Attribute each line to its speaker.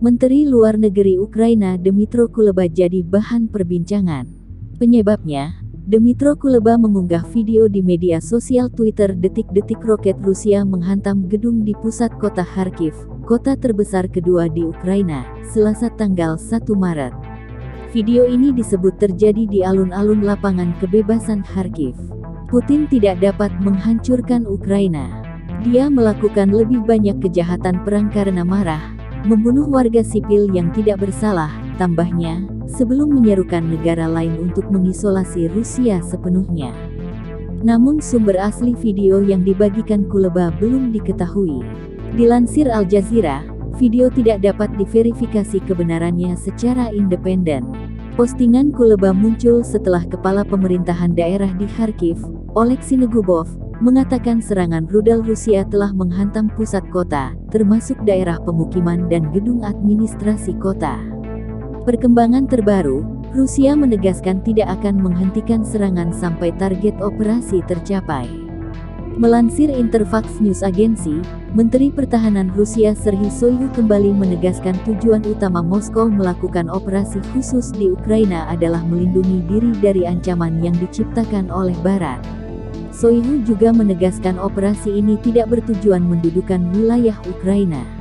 Speaker 1: Menteri Luar Negeri Ukraina Dmytro Kuleba jadi bahan perbincangan. Penyebabnya, Dmytro Kuleba mengunggah video di media sosial Twitter detik-detik roket Rusia menghantam gedung di pusat kota Kharkiv, kota terbesar kedua di Ukraina, Selasa tanggal 1 Maret. Video ini disebut terjadi di alun-alun lapangan kebebasan Kharkiv. Putin tidak dapat menghancurkan Ukraina. Dia melakukan lebih banyak kejahatan perang karena marah, membunuh warga sipil yang tidak bersalah, tambahnya, sebelum menyerukan negara lain untuk mengisolasi Rusia sepenuhnya. Namun sumber asli video yang dibagikan Kuleba belum diketahui. Dilansir Al Jazeera, video tidak dapat diverifikasi kebenarannya secara independen. Postingan Kuleba muncul setelah Kepala Pemerintahan Daerah di Kharkiv, Oleksiy Negubov, mengatakan serangan rudal Rusia telah menghantam pusat kota, termasuk daerah pemukiman dan gedung administrasi kota. Perkembangan terbaru, Rusia menegaskan tidak akan menghentikan serangan sampai target operasi tercapai. Melansir Interfax News Agency, Menteri Pertahanan Rusia Serhiy Shoigu kembali menegaskan tujuan utama Moskow melakukan operasi khusus di Ukraina adalah melindungi diri dari ancaman yang diciptakan oleh Barat. Shoigu juga menegaskan operasi ini tidak bertujuan mendudukan wilayah Ukraina.